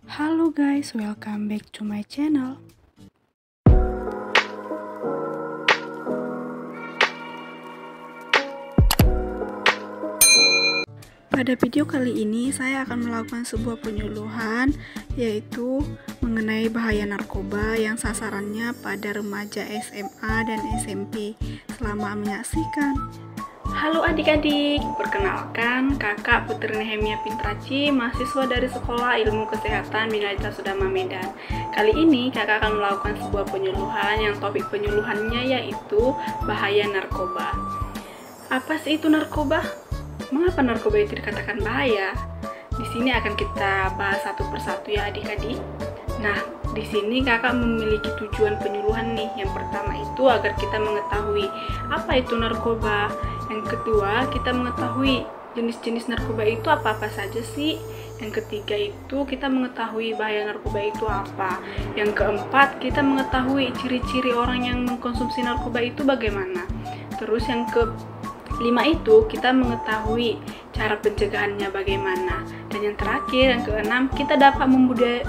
Halo guys, welcome back to my channel. Pada video kali ini saya akan melakukan sebuah penyuluhan, yaitu mengenai bahaya narkoba yang sasarannya pada remaja SMA dan SMP. Selamat menyaksikan. Halo adik-adik, perkenalkan kakak Putri Nehemia Pintraci, mahasiswa dari Sekolah Ilmu Kesehatan Binalita Sudama Medan. Kali ini kakak akan melakukan sebuah penyuluhan yang topik penyuluhannya yaitu bahaya narkoba. Apa sih itu narkoba? Mengapa narkoba itu dikatakan bahaya? Di sini akan kita bahas satu persatu ya adik-adik. Nah, di sini kakak memiliki tujuan penyuluhan nih. Yang pertama itu agar kita mengetahui apa itu narkoba. Yang kedua, kita mengetahui jenis-jenis narkoba itu apa-apa saja sih. Yang ketiga itu kita mengetahui bahaya narkoba itu apa. Yang keempat, kita mengetahui ciri-ciri orang yang mengkonsumsi narkoba itu bagaimana. Terus yang kelima itu kita mengetahui cara pencegahannya bagaimana. Dan yang terakhir, yang keenam, kita dapat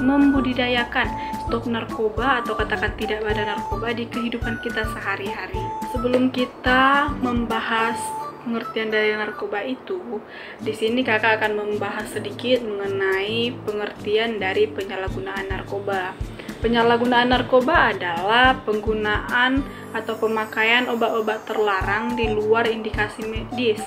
membudidayakan stok narkoba atau katakan tidak pada narkoba di kehidupan kita sehari-hari. Sebelum kita membahas pengertian dari narkoba itu, di sini kakak akan membahas sedikit mengenai pengertian dari penyalahgunaan narkoba. Penyalahgunaan narkoba adalah penggunaan atau pemakaian obat-obat terlarang di luar indikasi medis,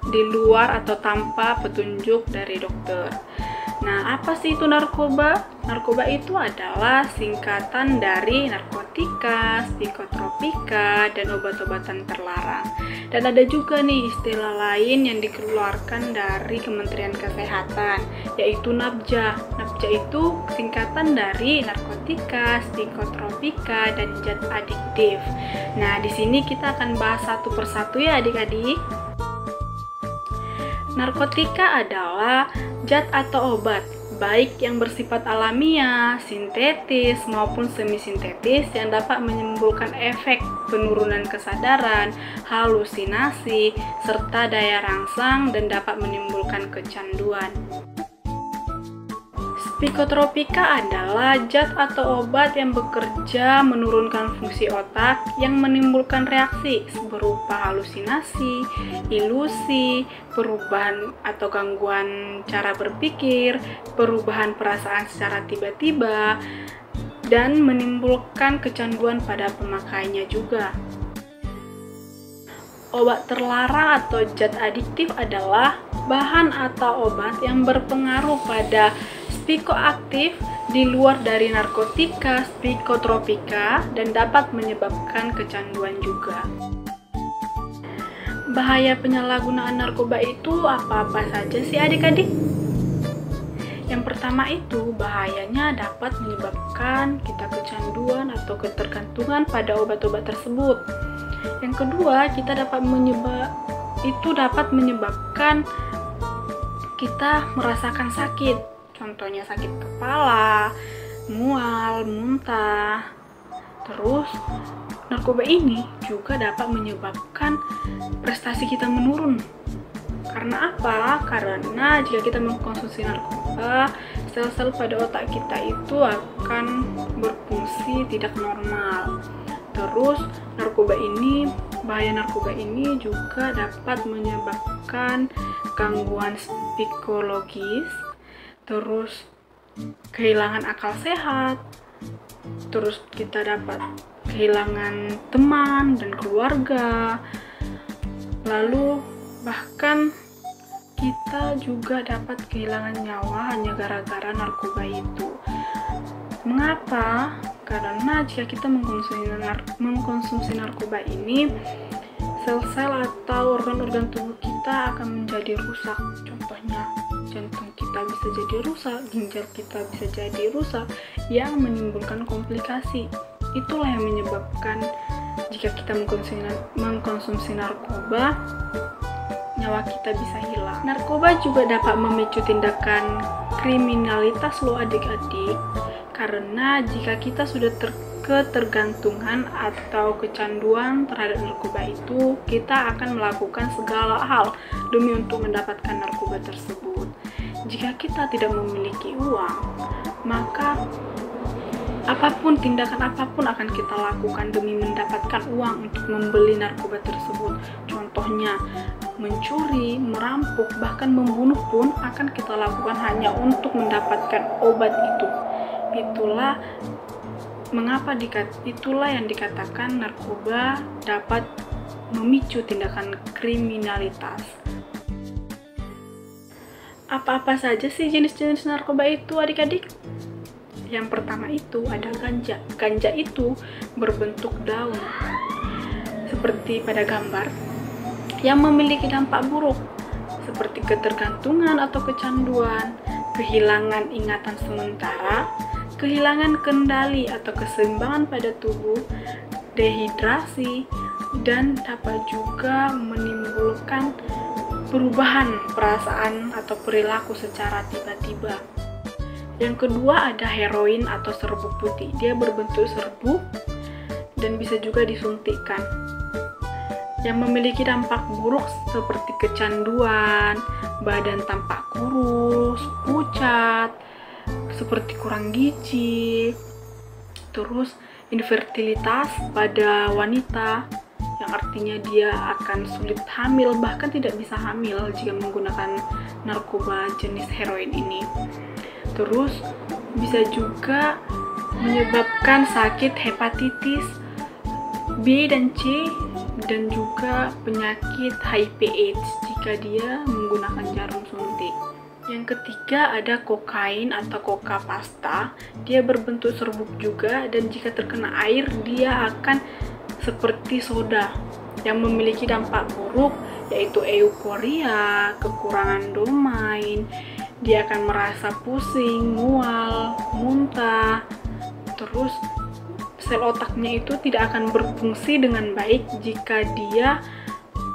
di luar atau tanpa petunjuk dari dokter. Nah, apa sih itu narkoba? Narkoba itu adalah singkatan dari narkotika, psikotropika, dan obat-obatan terlarang. Dan ada juga nih istilah lain yang dikeluarkan dari Kementerian Kesehatan, yaitu NABJA. NABJA itu singkatan dari narkotika, psikotropika, dan zat adiktif. Nah, di sini kita akan bahas satu persatu ya adik-adik. Narkotika adalah zat atau obat, baik yang bersifat alamiah, sintetis, maupun semi-sintetis yang dapat menimbulkan efek penurunan kesadaran, halusinasi, serta daya rangsang dan dapat menimbulkan kecanduan. Psikotropika adalah zat atau obat yang bekerja menurunkan fungsi otak yang menimbulkan reaksi berupa halusinasi, ilusi, perubahan atau gangguan cara berpikir, perubahan perasaan secara tiba-tiba, dan menimbulkan kecanduan pada pemakainya juga. Obat terlarang atau zat adiktif adalah bahan atau obat yang berpengaruh pada psikoaktif di luar dari narkotika, psikotropika, dan dapat menyebabkan kecanduan juga. Bahaya penyalahgunaan narkoba itu apa-apa saja sih adik-adik? Yang pertama itu bahayanya dapat menyebabkan kita kecanduan atau ketergantungan pada obat-obat tersebut. Yang kedua, kita dapat menyebabkan kita merasakan sakit. Contohnya sakit kepala, mual, muntah. Terus, narkoba ini juga dapat menyebabkan prestasi kita menurun. Karena apa? Karena jika kita mengkonsumsi narkoba, sel-sel pada otak kita itu akan berfungsi tidak normal. Terus, bahaya narkoba ini juga dapat menyebabkan gangguan psikologis, terus kehilangan akal sehat, terus kita dapat kehilangan teman dan keluarga, lalu bahkan kita juga dapat kehilangan nyawa hanya gara-gara narkoba itu. Mengapa? Karena jika kita mengkonsumsi narkoba ini, sel-sel atau organ-organ tubuh kita akan menjadi rusak. Contohnya, jantung kita bisa jadi rusak, ginjal kita bisa jadi rusak, yang menimbulkan komplikasi. Itulah yang menyebabkan jika kita mengkonsumsi narkoba, nyawa kita bisa hilang. Narkoba juga dapat memicu tindakan kriminalitas loh adik-adik, karena jika kita sudah ketergantungan atau kecanduan terhadap narkoba itu, kita akan melakukan segala hal demi untuk mendapatkan narkoba tersebut. Jika kita tidak memiliki uang, maka tindakan apapun akan kita lakukan demi mendapatkan uang untuk membeli narkoba tersebut. Contohnya, mencuri, merampok, bahkan membunuh pun akan kita lakukan hanya untuk mendapatkan obat itu. Itulah yang dikatakan narkoba dapat memicu tindakan kriminalitas. Apa-apa saja sih jenis-jenis narkoba itu, adik-adik? Yang pertama itu ada ganja. Ganja itu berbentuk daun, seperti pada gambar, yang memiliki dampak buruk, seperti ketergantungan atau kecanduan, kehilangan ingatan sementara, kehilangan kendali atau keseimbangan pada tubuh, dehidrasi, dan dapat juga menimbulkan perubahan perasaan atau perilaku secara tiba-tiba. Yang kedua ada heroin atau serbuk putih. Dia berbentuk serbuk dan bisa juga disuntikkan, yang memiliki dampak buruk seperti kecanduan, badan tampak kurus, pucat, seperti kurang gizi, terus infertilitas pada wanita, yang artinya dia akan sulit hamil, bahkan tidak bisa hamil jika menggunakan narkoba jenis heroin ini. Terus bisa juga menyebabkan sakit hepatitis B dan C, dan juga penyakit HIV/AIDS jika dia menggunakan jarum suntik. Yang ketiga ada kokain atau coca pasta. Dia berbentuk serbuk juga, dan jika terkena air dia akan seperti soda, yang memiliki dampak buruk yaitu euforia, kekurangan domain. Dia akan merasa pusing, mual, muntah. Terus sel otaknya itu tidak akan berfungsi dengan baik jika dia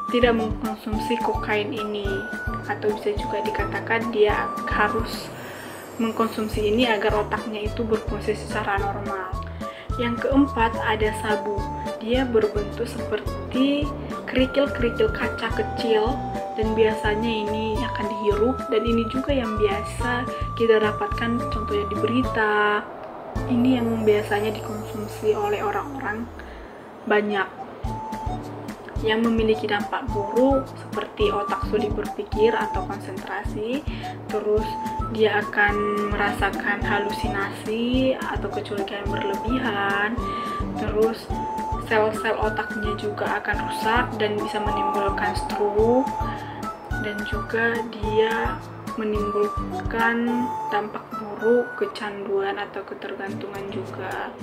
tidak mengkonsumsi kokain ini, atau bisa juga dikatakan dia harus mengkonsumsi ini agar otaknya itu berfungsi secara normal. Yang keempat ada sabu. Dia berbentuk seperti kerikil-kerikil kaca kecil, dan biasanya ini akan dihirup, dan ini juga yang biasa kita dapatkan contohnya di berita. Ini yang biasanya dikonsumsi oleh orang-orang banyak, yang memiliki dampak buruk seperti otak sulit berpikir atau konsentrasi. Terus dia akan merasakan halusinasi atau kecurigaan berlebihan. Terus sel-sel otaknya juga akan rusak dan bisa menimbulkan stroke, dan juga dia menimbulkan dampak buruk, kecanduan atau ketergantungan juga.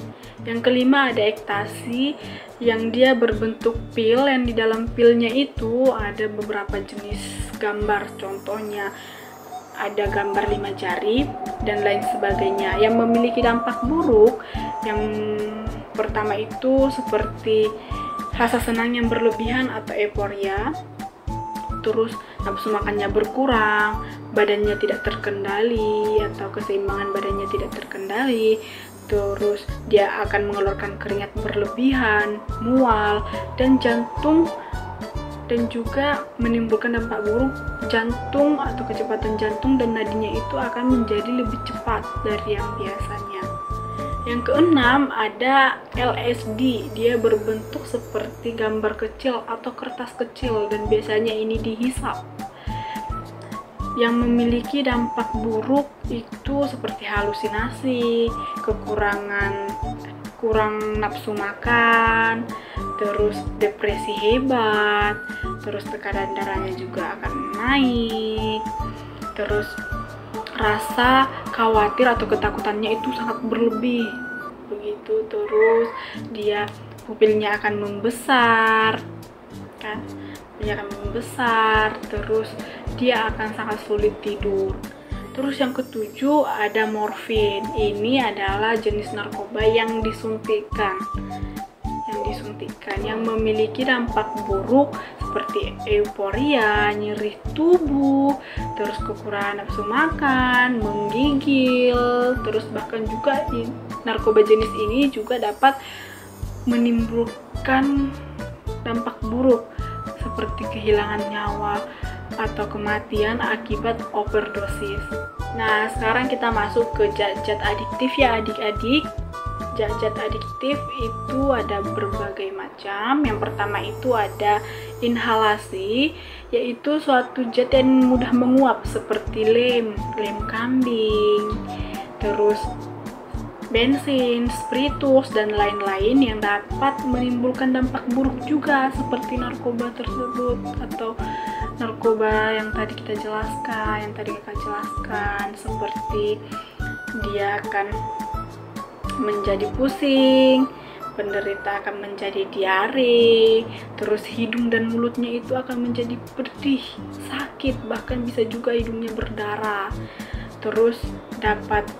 Yang kelima ada ekstasi, yang dia berbentuk pil, yang di dalam pilnya itu ada beberapa jenis gambar, contohnya ada gambar 5 jari dan lain sebagainya, yang memiliki dampak buruk. Yang pertama itu seperti rasa senang yang berlebihan atau euforia, terus nafsu makannya berkurang, badannya tidak terkendali atau keseimbangan badannya tidak terkendali, terus dia akan mengeluarkan keringat berlebihan, mual, dan jantung, dan juga menimbulkan dampak buruk jantung atau kecepatan jantung, dan nadinya itu akan menjadi lebih cepat dari yang biasanya. Yang keenam ada LSD. Dia berbentuk seperti gambar kecil atau kertas kecil, dan biasanya ini dihisap. Yang memiliki dampak buruk itu seperti halusinasi, kurang nafsu makan, terus depresi hebat, terus tekanan darahnya juga akan naik, terus rasa khawatir atau ketakutannya itu sangat berlebih begitu. Terus dia pupilnya akan membesar kan, terus dia akan sangat sulit tidur. Terus yang ketujuh ada morfin. Ini adalah jenis narkoba yang disuntikkan, yang memiliki dampak buruk seperti euforia, nyeri tubuh, terus kekurangan nafsu makan, menggigil. Terus bahkan juga narkoba jenis ini juga dapat menimbulkan dampak buruk seperti kehilangan nyawa, atau kematian akibat overdosis. Nah, sekarang kita masuk ke zat-zat adiktif ya adik-adik. Zat-zat adiktif itu ada berbagai macam. Yang pertama itu ada inhalasi, yaitu suatu zat yang mudah menguap seperti lem kambing, terus bensin, spiritus, dan lain-lain yang dapat menimbulkan dampak buruk juga seperti narkoba tersebut atau narkoba yang tadi kakak jelaskan, seperti dia akan menjadi pusing, penderita akan menjadi diare, terus hidung dan mulutnya itu akan menjadi pedih, sakit, bahkan bisa juga hidungnya berdarah. Terus dapat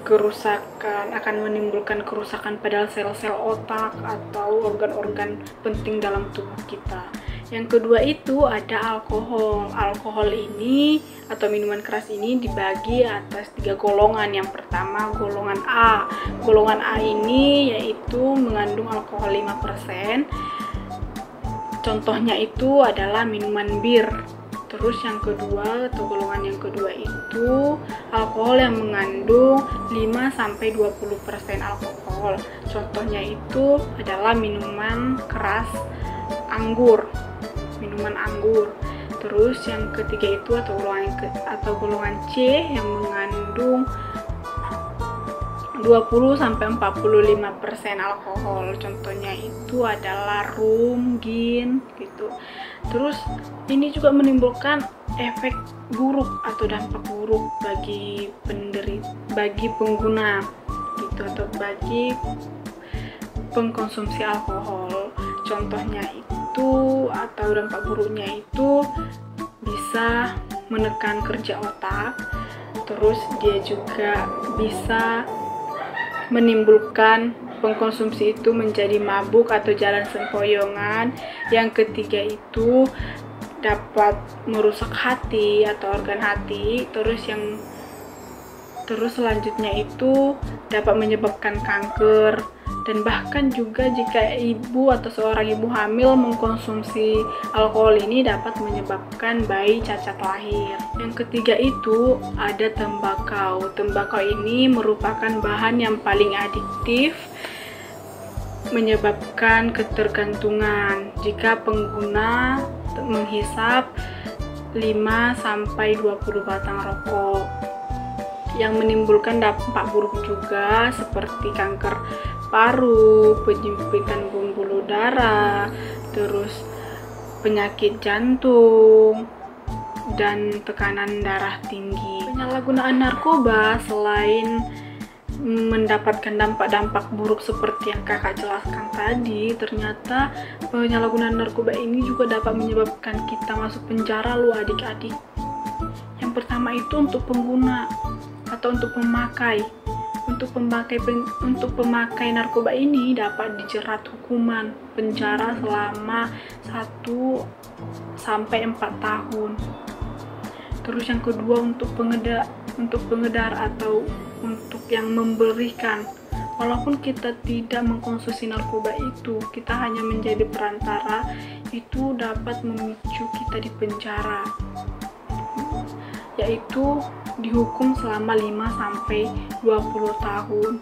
akan menimbulkan kerusakan pada sel-sel otak atau organ-organ penting dalam tubuh kita. Yang kedua itu ada alkohol. Alkohol ini atau minuman keras ini dibagi atas 3 golongan. Yang pertama golongan A. Golongan A ini yaitu mengandung alkohol 5%. Contohnya itu adalah minuman bir. Terus yang kedua atau golongan yang kedua itu alkohol yang mengandung 5-20% alkohol. Contohnya itu adalah minuman keras minuman anggur. Terus yang ketiga itu atau golongan C yang mengandung 20-45% alkohol. Contohnya itu adalah rum, gin gitu. Terus ini juga menimbulkan efek buruk atau dampak buruk bagi pengguna gitu atau bagi pengkonsumsi alkohol. Contohnya itu atau dampak buruknya itu bisa menekan kerja otak. Terus dia juga bisa menimbulkan pengkonsumsi itu menjadi mabuk atau jalan sempoyongan. Yang ketiga itu dapat merusak hati atau organ hati. Terus selanjutnya itu dapat menyebabkan kanker. Dan bahkan juga jika ibu atau seorang ibu hamil mengkonsumsi alkohol ini dapat menyebabkan bayi cacat lahir. Yang ketiga itu ada tembakau. Tembakau ini merupakan bahan yang paling adiktif, menyebabkan ketergantungan jika pengguna menghisap 5-20 batang rokok, yang menimbulkan dampak buruk juga seperti kanker paru, penyempitan pembuluh darah, terus penyakit jantung, dan tekanan darah tinggi. Penyalahgunaan narkoba selain mendapatkan dampak-dampak buruk seperti yang kakak jelaskan tadi, ternyata penyalahgunaan narkoba ini juga dapat menyebabkan kita masuk penjara loh adik-adik. Yang pertama itu untuk pengguna atau untuk pemakai. Untuk pemakai narkoba ini dapat dijerat hukuman penjara selama 1-4 tahun. Terus yang kedua untuk pengedar atau untuk yang memberikan. Walaupun kita tidak mengkonsumsi narkoba itu, kita hanya menjadi perantara, itu dapat memicu kita di penjara, yaitu dihukum selama 5-20 tahun.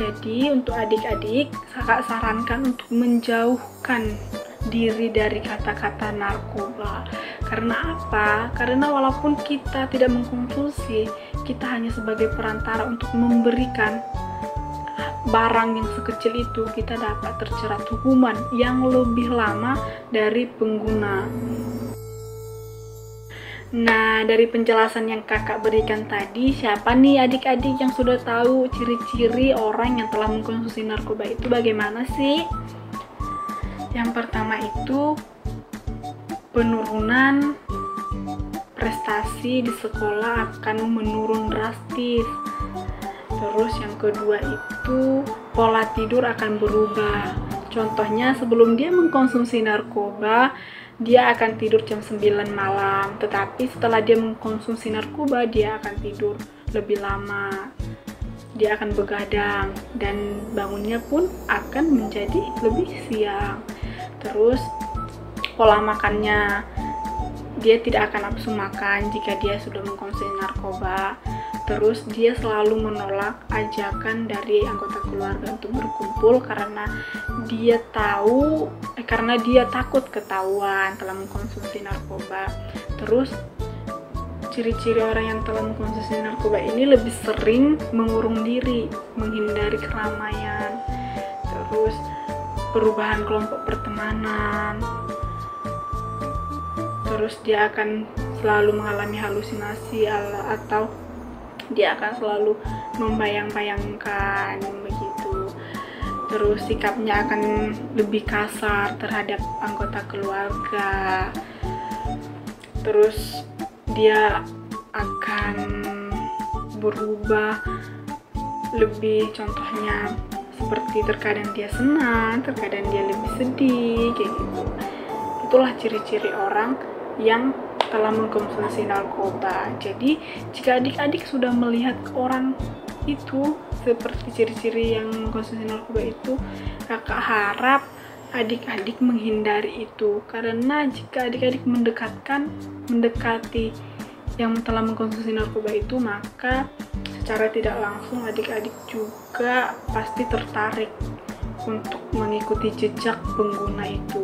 Jadi untuk adik-adik, kakak sarankan untuk menjauhkan diri dari kata-kata narkoba. Karena apa? Karena walaupun kita tidak mengkonsumsi, kita hanya sebagai perantara untuk memberikan barang yang sekecil itu, kita dapat terjerat hukuman yang lebih lama dari pengguna. Nah, dari penjelasan yang kakak berikan tadi, siapa nih adik-adik yang sudah tahu ciri-ciri orang yang telah mengkonsumsi narkoba itu bagaimana sih? Yang pertama itu penurunan prestasi di sekolah akan menurun drastis. Terus yang kedua itu pola tidur akan berubah. Contohnya sebelum dia mengkonsumsi narkoba, dia akan tidur jam 9 malam, tetapi setelah dia mengkonsumsi narkoba, dia akan tidur lebih lama. Dia akan begadang dan bangunnya pun akan menjadi lebih siang. Terus pola makannya dia tidak akan nafsu makan jika dia sudah mengkonsumsi narkoba. Terus dia selalu menolak ajakan dari anggota keluarga untuk berkumpul karena dia takut ketahuan telah mengkonsumsi narkoba. Terus ciri-ciri orang yang telah mengkonsumsi narkoba ini lebih sering mengurung diri, menghindari keramaian, terus perubahan kelompok pertemanan, terus dia akan selalu mengalami halusinasi atau dia akan selalu membayang-bayangkan begitu. Terus sikapnya akan lebih kasar terhadap anggota keluarga. Terus dia akan berubah lebih, contohnya seperti terkadang dia senang, terkadang dia lebih sedih, kayak gitu. Itulah ciri-ciri orang yang telah mengkonsumsi narkoba. Jadi jika adik-adik sudah melihat orang itu seperti ciri-ciri yang mengkonsumsi narkoba itu, kakak harap adik-adik menghindari itu, karena jika adik-adik mendekati yang telah mengkonsumsi narkoba itu, maka secara tidak langsung adik-adik juga pasti tertarik untuk mengikuti jejak pengguna itu.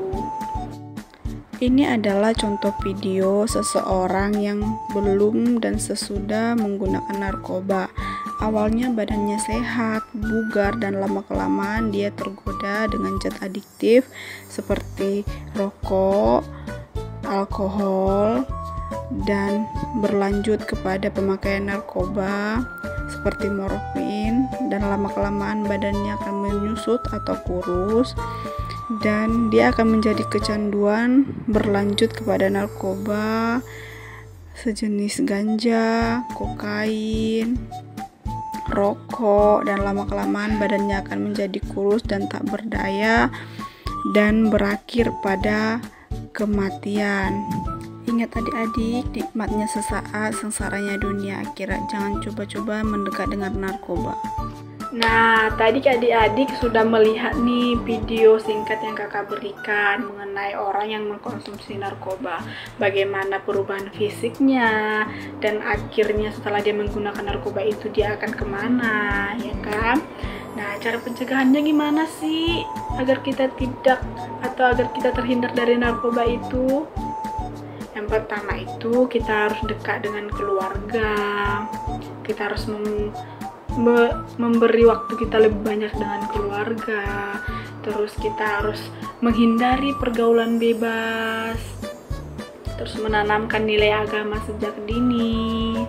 Ini adalah contoh video seseorang yang belum dan sesudah menggunakan narkoba. Awalnya badannya sehat, bugar, dan lama-kelamaan dia tergoda dengan zat adiktif seperti rokok, alkohol, dan berlanjut kepada pemakaian narkoba seperti morfin, dan lama-kelamaan badannya akan menyusut atau kurus, dan dia akan menjadi kecanduan berlanjut kepada narkoba sejenis ganja, kokain, rokok, dan lama-kelamaan badannya akan menjadi kurus dan tak berdaya dan berakhir pada kematian. Ingat adik-adik, nikmatnya sesaat, sengsaranya dunia akhirat. Jangan coba-coba mendekat dengan narkoba. Nah, tadi adik-adik sudah melihat nih video singkat yang kakak berikan mengenai orang yang mengkonsumsi narkoba. Bagaimana perubahan fisiknya, dan akhirnya setelah dia menggunakan narkoba itu dia akan kemana, ya kan? Nah, cara pencegahannya gimana sih agar kita terhindar dari narkoba itu? Yang pertama itu kita harus dekat dengan keluarga, kita harus memberi waktu kita lebih banyak dengan keluarga, terus kita harus menghindari pergaulan bebas, terus menanamkan nilai agama sejak dini,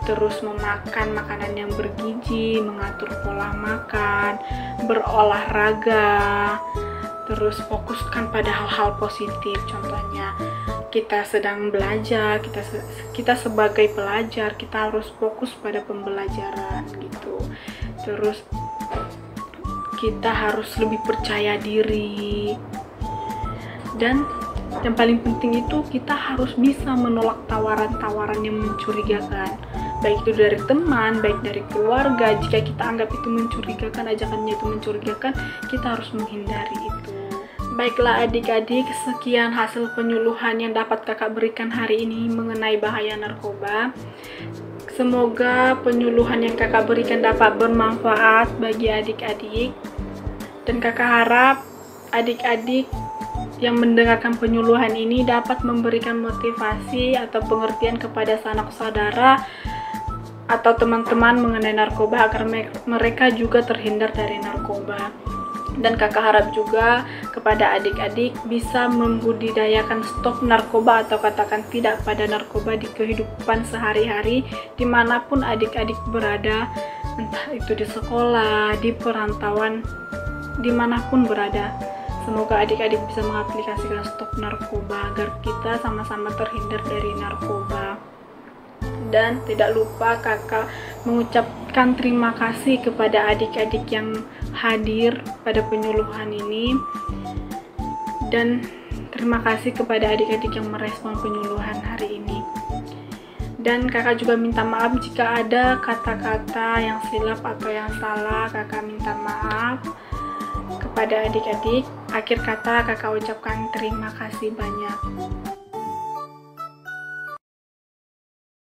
terus memakan makanan yang bergizi, mengatur pola makan, berolahraga, terus fokuskan pada hal-hal positif. Contohnya kita sedang belajar, kita sebagai pelajar kita harus fokus pada pembelajaran gitu. Terus kita harus lebih percaya diri, dan yang paling penting itu kita harus bisa menolak tawaran-tawaran yang mencurigakan, baik itu dari teman, baik dari keluarga. Jika kita anggap itu mencurigakan, ajakannya itu mencurigakan, kita harus menghindari itu. Baiklah adik-adik, sekian hasil penyuluhan yang dapat kakak berikan hari ini mengenai bahaya narkoba. Semoga penyuluhan yang kakak berikan dapat bermanfaat bagi adik-adik, dan kakak harap adik-adik yang mendengarkan penyuluhan ini dapat memberikan motivasi atau pengertian kepada sanak saudara atau teman-teman mengenai narkoba agar mereka juga terhindar dari narkoba. Dan kakak harap juga kepada adik-adik bisa membudidayakan stok narkoba atau katakan tidak pada narkoba di kehidupan sehari-hari dimanapun adik-adik berada, entah itu di sekolah, di perantauan, dimanapun berada. Semoga adik-adik bisa mengaplikasikan stok narkoba agar kita sama-sama terhindar dari narkoba. Dan tidak lupa kakak mengucapkan terima kasih kepada adik-adik yang hadir pada penyuluhan ini, dan terima kasih kepada adik-adik yang merespon penyuluhan hari ini. Dan kakak juga minta maaf jika ada kata-kata yang silap atau yang salah. Kakak minta maaf kepada adik-adik. Akhir kata kakak ucapkan terima kasih banyak.